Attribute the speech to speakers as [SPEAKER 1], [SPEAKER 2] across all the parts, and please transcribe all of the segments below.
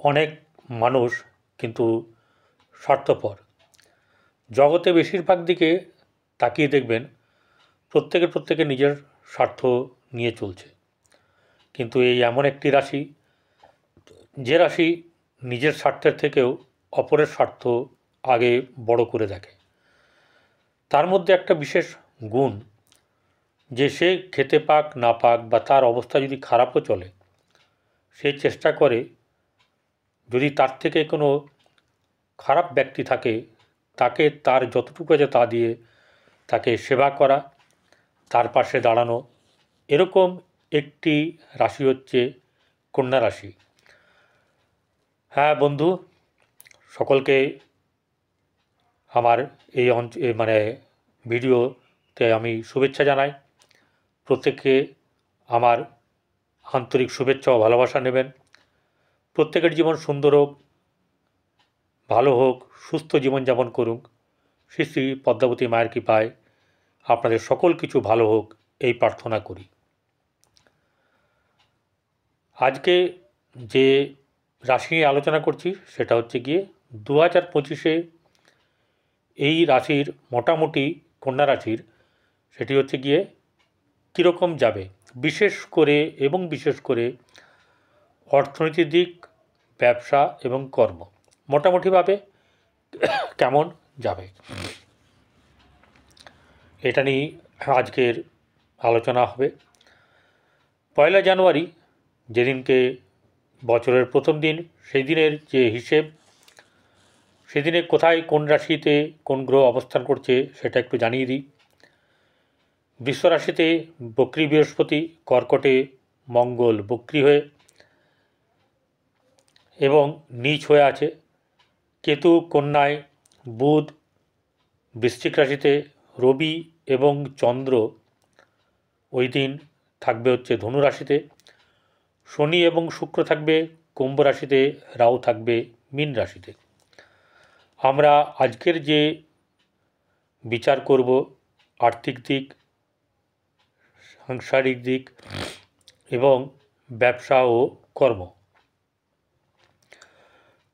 [SPEAKER 1] অনেক মানুষ কিন্তু স্বার্থপর। জগতে বেশিরভাগ দিকে তাকিয়ে দেখবেন প্রত্যেকে নিজের স্বার্থ নিয়ে চলছে। কিন্তু এই এমন একটি রাশি, যে রাশি নিজের স্বার্থের থেকেও অপরের স্বার্থ আগে বড় করে দেখে। তার মধ্যে একটা বিশেষ গুণ, যে সে খেতে পাক না পাক বা তার অবস্থা যদি খারাপও চলে, সে চেষ্টা করে যদি তার থেকে কোনো খারাপ ব্যক্তি থাকে তাকে তার যতটুকু আছে তা দিয়ে তাকে সেবা করা, তার পাশে দাঁড়ানো। এরকম একটি রাশি হচ্ছে কন্যা রাশি। হ্যাঁ বন্ধু, সকলকে আমার এই ভিডিওতে আমি শুভেচ্ছা জানাই। প্রত্যেককে আমার আন্তরিক শুভেচ্ছা ও ভালোবাসা নেবেন। প্রত্যেকের জীবন সুন্দর হোক, ভালো হোক, সুস্থ জীবনযাপন করুক। শ্রী শ্রী পদ্মাবতী মায়ের কৃপায় আপনাদের সকল কিছু ভালো হোক, এই প্রার্থনা করি। আজকে যে রাশি নিয়ে আলোচনা করছি সেটা হচ্ছে গিয়ে 2025-এ এই রাশির মোটামুটি কন্যা রাশির সেটি হচ্ছে গিয়ে কীরকম যাবে, বিশেষ করে অর্থনীতির দিক, ব্যবসা এবং কর্ম মোটামুটিভাবে কেমন যাবে, এটা নিয়ে আজকের আলোচনা হবে। 1 জানুয়ারি যেদিনকে বছরের প্রথম দিন, সেই দিনের যে হিসেব, সেদিনে কোথায় কোন রাশিতে কোন গ্রহ অবস্থান করছে সেটা একটু জানিয়ে দিই। বৃষ রাশিতে বক্রী বৃহস্পতি, কর্কটে মঙ্গল বক্রী হয়ে এবং নীচ হয়ে আছে। কেতু কন্যায়, বুধ বৃশ্চিক রাশিতে, রবি এবং চন্দ্র ওই দিন থাকবে হচ্ছে ধনু রাশিতে, শনি এবং শুক্র থাকবে কুম্ভ রাশিতে, রাহু থাকবে মীন রাশিতে। আমরা আজকের যে বিচার করব আর্থিক দিক, সাংসারিক দিক এবং ব্যবসা ও কর্ম।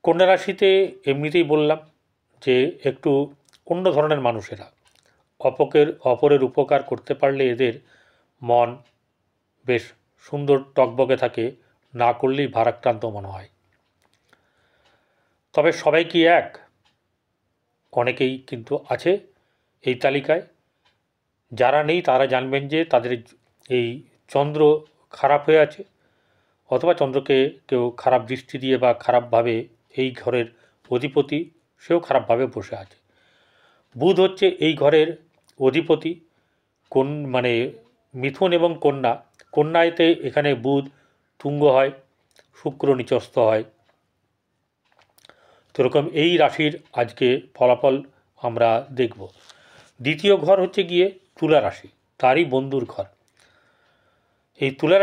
[SPEAKER 1] কন্যা রাশিতে এমনিতেই বললাম যে একটু অন্য ধরনের মানুষেরা, অপরের উপকার করতে পারলে এদের মন বেশ সুন্দর টকবকে থাকে, না করলেই ভারাক্রান্ত মনে হয়। তবে সবাই কি এক? অনেকেই কিন্তু আছে এই তালিকায়। যারা নেই তারা জানবেন যে তাদের এই চন্দ্র খারাপ হয়ে আছে, অথবা চন্দ্রকে কেউ খারাপ দৃষ্টি দিয়ে বা খারাপভাবে, এই ঘরের অধিপতি সেও খারাপভাবে বসে আছে। বুধ হচ্ছে এই ঘরের অধিপতি, মিথুন এবং কন্যাতে এখানে বুধ তুঙ্গ হয়, শুক্র নিচস্থ হয়। তো এরকম এই রাশির আজকে ফলাফল আমরা দেখব। দ্বিতীয় ঘর হচ্ছে গিয়ে তুলা রাশি, তারই বন্ধুর ঘর। এই তুলা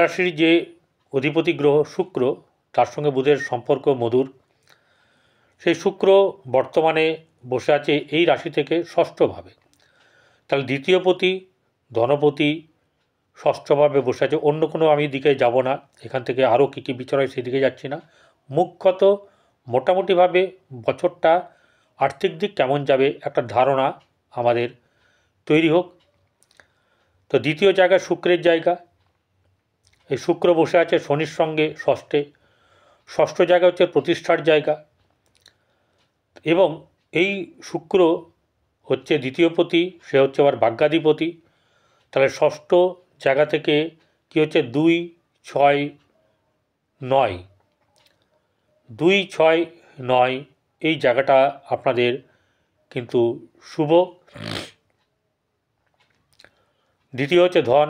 [SPEAKER 1] রাশির যে অধিপতি গ্রহ শুক্র, তার সঙ্গে বুধের সম্পর্ক মধুর। সেই শুক্র বর্তমানে বসে আছে এই রাশি থেকে ষষ্ঠভাবে। তাহলে দ্বিতীয়পতি, ধনপতি ষষ্ঠভাবে বসে আছে। অন্য কোনো আমি দিকে যাব না, এখান থেকে আরও কী কী বিচার হয় সেদিকে যাচ্ছি না। মুখ্যত মোটামুটিভাবে বছরটা আর্থিক দিক কেমন যাবে একটা ধারণা আমাদের তৈরি হোক। তো দ্বিতীয় জায়গা শুক্রের জায়গা, এই শুক্র বসে আছে শনির সঙ্গে ষষ্ঠে। ষষ্ঠ জায়গা হচ্ছে প্রতিষ্ঠার জায়গা, এবং এই শুক্র হচ্ছে দ্বিতীয়পতি, সে হচ্ছে আবার ভাগ্যাধিপতি। তাহলে ষষ্ঠ জায়গা থেকে কি হচ্ছে 2, 6, 9, 2, 6, 9 এই জায়গাটা আপনাদের কিন্তু শুভ। দ্বিতীয় হচ্ছে ধন,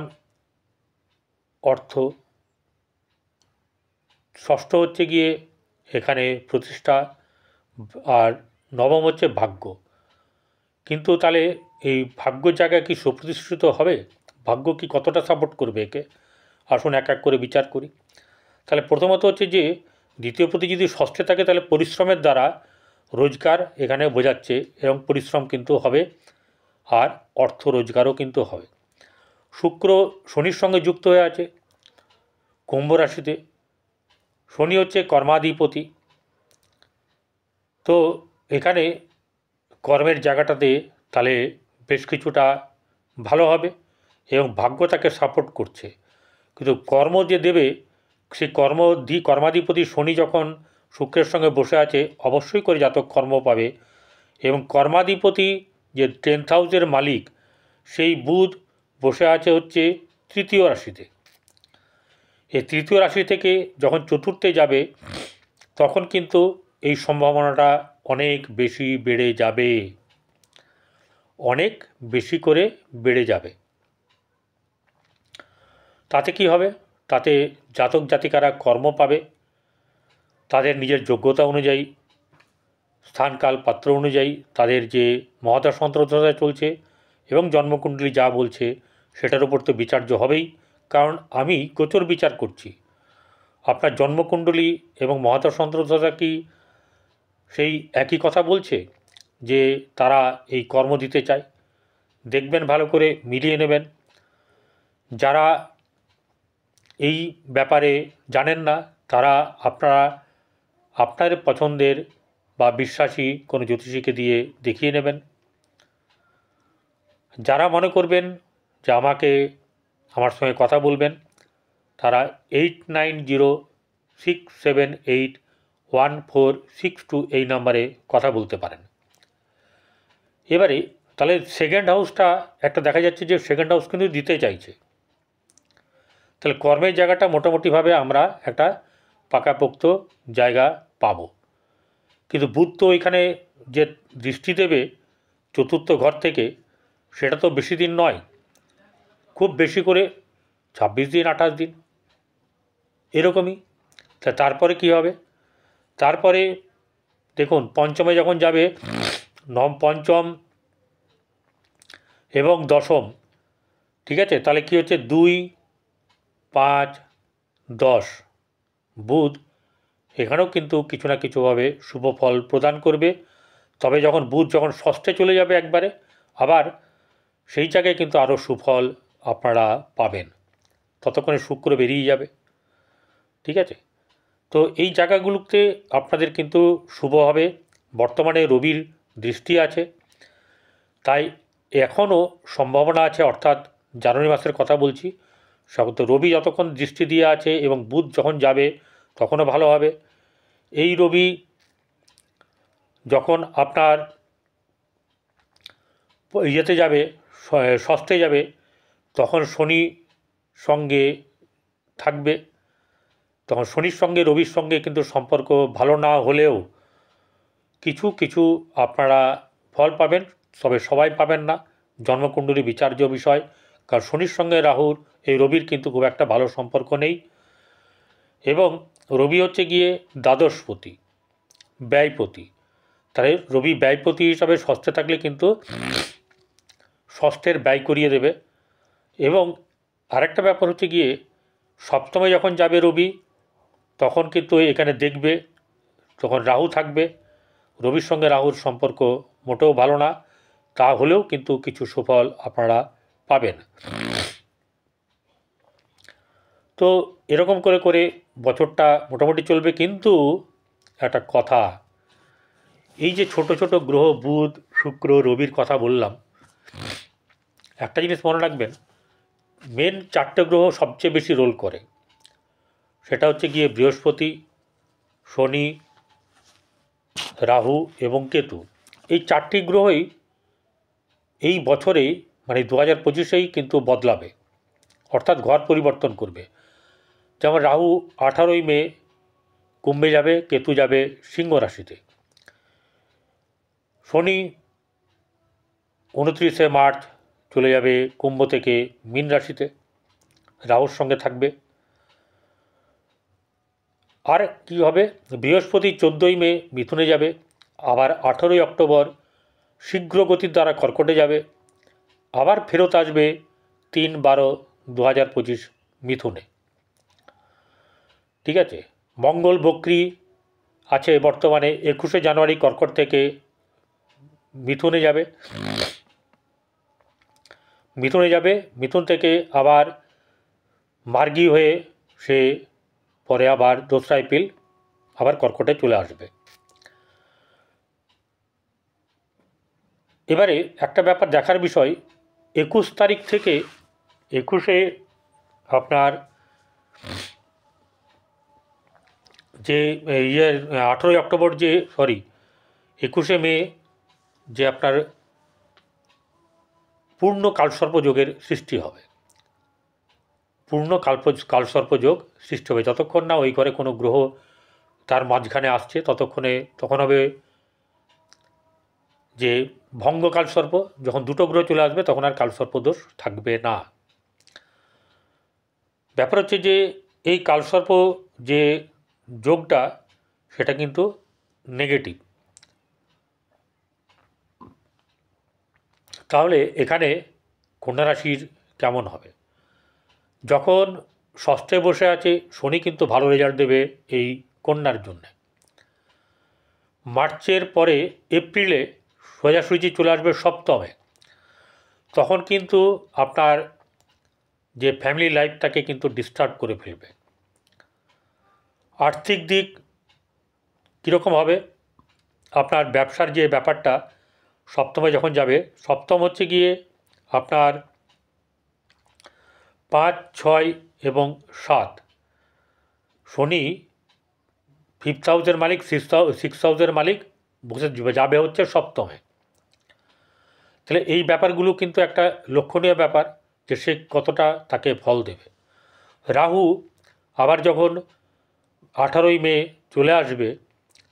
[SPEAKER 1] অর্থ। ষষ্ঠ হচ্ছে গিয়ে এখানে প্রতিষ্ঠা, আর নবম হচ্ছে ভাগ্য। কিন্তু তাহলে এই ভাগ্য জায়গায় কি সুপ্রতিষ্ঠিত হবে? ভাগ্য কি কতটা সাপোর্ট করবে একে? আসুন এক এক করে বিচার করি। তাহলে প্রথমত হচ্ছে যে দ্বিতীয়পতি যদি ষষ্ঠে থাকে তাহলে পরিশ্রমের দ্বারা রোজগার এখানে বোঝাচ্ছে, এবং পরিশ্রম কিন্তু হবে, আর অর্থ রোজগারও কিন্তু হবে। শুক্র শনির সঙ্গে যুক্ত হয়ে আছে, কুম্ভ রাশিতে। শনি হচ্ছে কর্মাধিপতি। তো এখানে কর্মের জায়গাটাতে তাহলে বেশ কিছুটা ভালো হবে এবং ভাগ্য তাকে সাপোর্ট করছে। কিন্তু কর্ম যে দেবে, সেই কর্মাধিপতি শনি যখন শুক্রের সঙ্গে বসে আছে, অবশ্যই করে জাতক কর্ম পাবে। এবং কর্মাধিপতি যে 10th হাউসের মালিক, সেই বুধ বসে আছে হচ্ছে তৃতীয় রাশিতে। এই তৃতীয় রাশি থেকে যখন চতুর্থে যাবে, তখন কিন্তু এই সম্ভাবনাটা অনেক বেশি বেড়ে যাবে, অনেক বেশি করে বেড়ে যাবে। তাতে কি হবে? তাতে জাতক জাতিকারা কর্ম পাবে, তাদের নিজের যোগ্যতা অনুযায়ী, স্থানকাল পাত্র অনুযায়ী তাদের যে মহাদশা অন্তর্দশা চলছে এবং জন্মকুণ্ডলী যা বলছে সেটার উপর তো বিচার্য হবেই। কারণ আমি গোচর বিচার করছি। আপনার জন্মকুণ্ডলী এবং মহাদশা অন্তর্দশা কি সেই একই কথা বলছে যে তারা এই কর্ম দিতে চায়? দেখবেন, ভালো করে মিলিয়ে নেবেন। যারা এই ব্যাপারে জানেন না, তারা আপনার পছন্দের বা বিশ্বাসী কোনো জ্যোতিষীকে দিয়ে দেখিয়ে নেবেন। যারা মনে করবেন যে আমার সঙ্গে কথা বলবেন, তারা 8906781462 এই নাম্বারে কথা বলতে পারেন। এবারে তাহলে সেকেন্ড হাউসটা একটা দেখা যাচ্ছে যে সেকেন্ড হাউস কিন্তু দিতে চাইছে। তাহলে কর্মের জায়গাটা মোটামুটিভাবে আমরা একটা পাকাপোক্ত জায়গা পাব। কিন্তু বুধ তো এখানে যে দৃষ্টি দেবে চতুর্থ ঘর থেকে, সেটা তো বেশি দিন নয়, খুব বেশি করে 26 দিন 28 দিন এরকমই। তারপরে কি হবে? তারপরে দেখুন, পঞ্চমে যখন যাবে, পঞ্চম এবং দশম, ঠিক আছে, তাহলে কি হচ্ছে 2, 5, 10 বুধ এখানেও কিন্তু কিছু না কিছুভাবে শুভ ফল প্রদান করবে। তবে বুধ যখন ষষ্ঠে চলে যাবে একবারে, আবার সেই জায়গায় কিন্তু আরও সুফল আপনারা পাবেন। ততক্ষণে শুক্র বেরিয়ে যাবে, ঠিক আছে। তো এই জায়গাগুলোতে আপনাদের কিন্তু শুভ হবে। বর্তমানে রবির দৃষ্টি আছে, তাই এখনও সম্ভাবনা আছে, অর্থাৎ জানুয়ারি মাসের কথা বলছি। তো রবি যতক্ষণ দৃষ্টি দিয়ে আছে এবং বুধ যখন যাবে তখনও ভালো হবে। এই রবি যখন আপনার ইয়েতে যাবে, ষষ্ঠে যাবে, তখন শনি সঙ্গে থাকবে। তখন শনির সঙ্গে রবির সঙ্গে কিন্তু সম্পর্ক ভালো না হলেও কিছু কিছু আপনারা ফল পাবেন, তবে সবাই পাবেন না। জন্মকুণ্ডলী বিচার্য বিষয়, কারণ শনির সঙ্গে রাহুর, এই রবির কিন্তু খুব একটা ভালো সম্পর্ক নেই। এবং রবি হচ্ছে গিয়ে দ্বাদশপতি, ব্যয়পতি। তাই রবি ব্যয়পতি হিসাবে ষষ্ঠে থাকলে কিন্তু ষষ্ঠের ব্যয় করিয়ে দেবে। এবং আরেকটা ব্যাপার হচ্ছে গিয়ে, সপ্তমে যখন যাবে রবি, তখন কিন্তু এখানে দেখবে তখন রাহু থাকবে। রবির সঙ্গে রাহুর সম্পর্ক মোটেও ভালো না, তা হলেও কিন্তু কিছু সুফল আপনারা পাবেন। তো এরকম করে করে বছরটা মোটামুটি চলবে। কিন্তু একটা কথা, এই যে ছোট ছোট গ্রহ বুধ শুক্র রবির কথা বললাম, একটা জিনিস মনে রাখবেন, মেন 4টে গ্রহ সবচেয়ে বেশি রোল করে। সেটা হচ্ছে গিয়ে বৃহস্পতি, শনি, রাহু এবং কেতু। এই 4টি গ্রহই এই বছরেই, মানে 2025-এই কিন্তু বদলাবে, অর্থাৎ ঘর পরিবর্তন করবে। যেমন রাহু 18ই মে কুম্ভে যাবে, কেতু যাবে সিংহ রাশিতে। শনি 29শে মার্চ চলে যাবে কুম্ভ থেকে মীন রাশিতে, রাহুর সঙ্গে থাকবে। আর কি হবে? বৃহস্পতি 14ই মে মিথুনে যাবে, আবার 18ই অক্টোবর শীঘ্র গতির দ্বারা কর্কটে যাবে, আবার ফেরত আসবে 3/12/2025 মিথুনে, ঠিক আছে। মঙ্গল বক্রী আছে বর্তমানে, 21শে জানুয়ারি কর্কট থেকে মিথুনে যাবে। মিথুন থেকে আবার মার্গী হয়ে সে পরে আবার 2রা এপ্রিল আবার কর্কটে চলে আসবে। এবারে একটা ব্যাপার দেখার বিষয়, 21 তারিখ থেকে 21-এ আপনার যে 18ই অক্টোবর 21শে মে যে আপনার পূর্ণ কালসর্পযোগের সৃষ্টি হবে। পূর্ণ কালসর্পযোগ সৃষ্টি হবে। যতক্ষণ না ওই ঘরে কোনো গ্রহ তার মাঝখানে আসছে তখন হবে যে ভঙ্গ কালসর্প। যখন 2টো গ্রহ চলে আসবে তখন আর কালসর্প দোষ থাকবে না। ব্যাপার হচ্ছে যে এই কালসর্প যে যোগটা সেটা কিন্তু নেগেটিভ। তাহলে এখানে কন্যা রাশির কেমন হবে? যখন ষষ্ঠে বসে আছে শনি কিন্তু ভালো রেজাল্ট দেবে এই কন্যার জন্য। মার্চের পরে এপ্রিলে সোজাসুজি চলে আসবে সপ্তমে। তখন কিন্তু আপনার যে ফ্যামিলি লাইফটাকে কিন্তু ডিস্টার্ব করে ফেলবে। আর্থিক দিক কীরকম হবে? আপনার ব্যবসার যে ব্যাপারটা সপ্তমে যখন যাবে, সপ্তম হচ্ছে গিয়ে আপনার 5, 6 এবং 7। শনি 5th হাউসের মালিক, 6th হাউসের মালিক বসে যাবে হচ্ছে সপ্তমে। তাহলে এই ব্যাপারগুলো কিন্তু একটা লক্ষণীয় ব্যাপার যে সে কতটা তাকে ফল দেবে। রাহু আবার যখন 18ই মে চলে আসবে,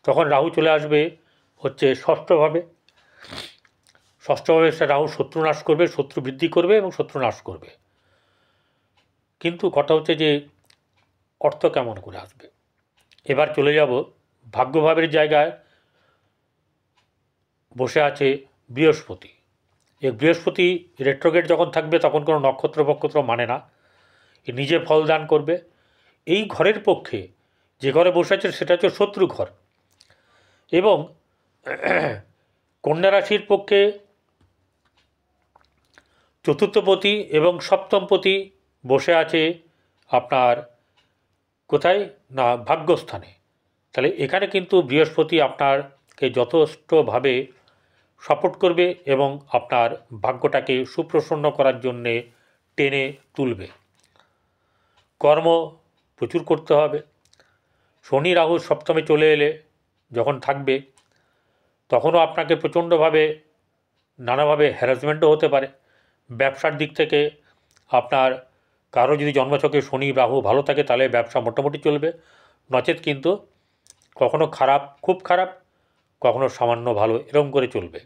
[SPEAKER 1] তখন রাহু চলে আসবে হচ্ছে ষষ্ঠভাবে। সে রাহু শত্রু নাশ করবে, শত্রু বৃদ্ধি করবে এবং শত্রু নাশ করবে। কিন্তু কথা হচ্ছে যে অর্থ কেমন করে আসবে। এবার চলে যাব ভাগ্যভাবের জায়গায় বসে আছে বৃহস্পতি। এই বৃহস্পতি রেট্রোগেট যখন থাকবে তখন কোনো নক্ষত্র মানে না, নিজে ফল দান করবে। এই ঘরের পক্ষে যে ঘরে বসে আছে সেটা হচ্ছে শত্রু ঘর, এবং কন্যা রাশির পক্ষে চতুর্থপতি এবং সপ্তমপতি বসে আছে আপনার কোথায় না ভাগ্যস্থানে। তাহলে এখানে কিন্তু বৃহস্পতি আপনারকে যথেষ্টভাবে সাপোর্ট করবে এবং আপনার ভাগ্যটাকে সুপ্রসন্ন করার জন্যে টেনে তুলবে। কর্ম প্রচুর করতে হবে। শনি রাহু সপ্তমে চলে এলে যখন থাকবে তখনও আপনাকে প্রচণ্ডভাবে নানাভাবে হ্যারাসমেন্টও হতে পারে। ব্যবসার দিক থেকে আপনার কারো যদি জন্মছকে শনি রাহু ভালো থাকে তাহলে ব্যবসা মোটামুটি চলবে, নচেত কিন্তু কখনো খারাপ, খুব খারাপ, কখনো সামান্য ভালো, এরকম করে চলবে।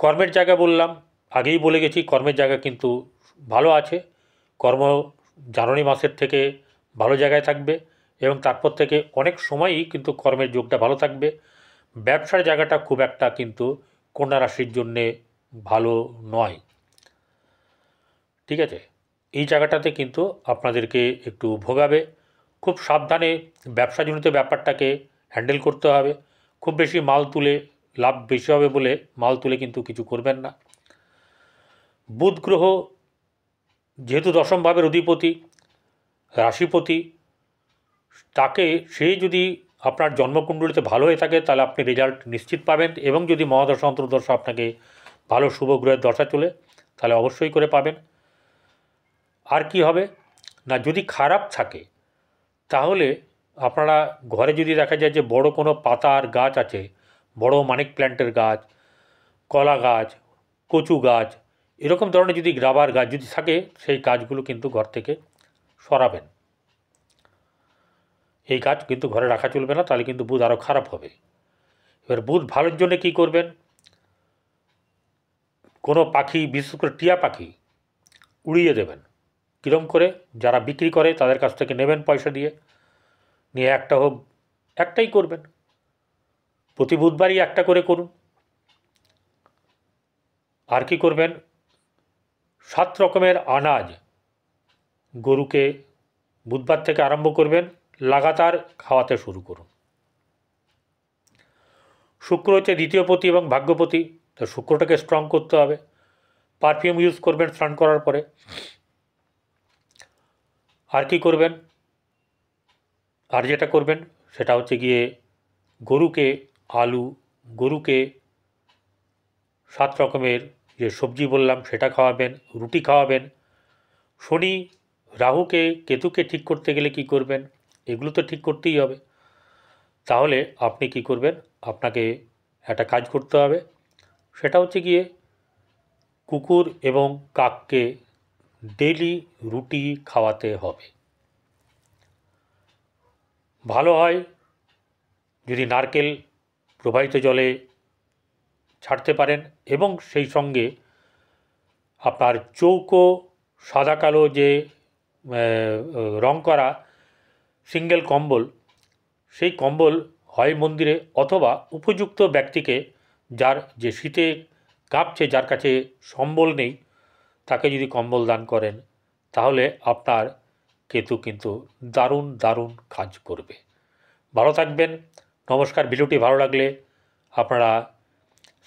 [SPEAKER 1] কর্মের জায়গা বললাম, আগেই বলে গেছি, কর্মের জায়গা কিন্তু ভালো আছে। কর্ম জানুয়ারি মাসের থেকে ভালো জায়গায় থাকবে এবং তারপর থেকে অনেক সময়ই কিন্তু কর্মের যোগটা ভালো থাকবে। ব্যবসার জায়গাটা খুব একটা কিন্তু কন্যা রাশির জন্যে ভালো নয়। ঠিক আছে, এই জায়গাটাতে কিন্তু আপনাদেরকে একটু ভোগাবে। খুব সাবধানে ব্যবসাজনিত ব্যাপারটাকে হ্যান্ডেল করতে হবে। খুব বেশি মাল তুলে লাভ বেশি হবে বলে মাল তুলে কিন্তু কিছু করবেন না। বুধ গ্রহ যেহেতু দশম ভাবের অধিপতি, রাশিপতি, তাকে সেই যদি আপনার জন্মকুণ্ডলিতে ভালো হয়ে থাকে তাহলে আপনি রেজাল্ট নিশ্চিত পাবেন, এবং যদি মহাদশা অন্তর্দশা আপনাকে ভালো শুভ গ্রহের দশা চলে তাহলে অবশ্যই করে পাবেন। আর কি হবে না, যদি খারাপ থাকে তাহলে আপনারা ঘরে যদি দেখা যায় যে বড় কোনো পাতার গাছ আছে, বড় মানিক প্ল্যান্টের গাছ, কলা গাছ, কচু গাছ, এরকম ধরনের যদি গ্রাবার গাছ যদি থাকে সেই গাছগুলো কিন্তু ঘর থেকে সরাবেন। এই গাছ কিন্তু ঘরে রাখা চলবে না, তাহলে কিন্তু বুধ আরও খারাপ হবে। এবার বুধ ভালোর জন্য কী করবেন, কোনো পাখি, বিশেষ করে টিয়া পাখি উড়িয়ে দেবেন। কীরকম করে? যারা বিক্রি করে তাদের কাছ থেকে নেবেন পয়সা দিয়ে, নিয়ে একটা হোক, একটাই করবেন, প্রতি বুধবারই একটা করে করুন। আর কি করবেন, 7 রকমের আনাজ গরুকে বুধবার থেকে আরম্ভ করবেন, লাগাতার খাওয়াতে শুরু করুন। শুক্র হচ্ছে দ্বিতীয়পতি এবং ভাগ্যপতি, তো শুক্রটাকে স্ট্রং করতে হবে। পারফিউম ইউজ করবেন স্নান করার পরে। আর কি করবেন, আর যেটা করবেন সেটা হচ্ছে গিয়ে গরুকে আলু, গরুকে 7 রকমের যে সবজি বললাম সেটা খাওয়াবেন, রুটি খাওয়াবেন। শনি রাহুকে কেতুকে ঠিক করতে গেলে কি করবেন, এগুলো তো ঠিক করতেই হবে। তাহলে আপনি কি করবেন, আপনাকে একটা কাজ করতে হবে, সেটা হচ্ছে গিয়ে কুকুর এবং কাককে ডেইলি রুটি খাওয়াতে হবে। ভালো হয় যদি নারকেল প্রবাহিত জলে ছাড়তে পারেন এবং সেই সঙ্গে আপনার চৌকো সাদা কালো যে রং করা সিঙ্গেল কম্বল, সেই কম্বল হয় মন্দিরে অথবা উপযুক্ত ব্যক্তিকে, যার যে শীতে কাঁপছে, যার কাছে সম্বল নেই, তাকে যদি কম্বল দান করেন তাহলে আপনার কেতু কিন্তু দারুণ দারুণ কাজ করবে। ভালো থাকবেন, নমস্কার। ভিডিওটি ভালো লাগলে আপনারা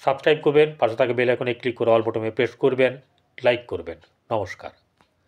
[SPEAKER 1] সাবস্ক্রাইব করবেন, পাশে থাকা বেল আইকনে ক্লিক করে অল বাটনে প্রেস করবেন, লাইক করবেন। নমস্কার।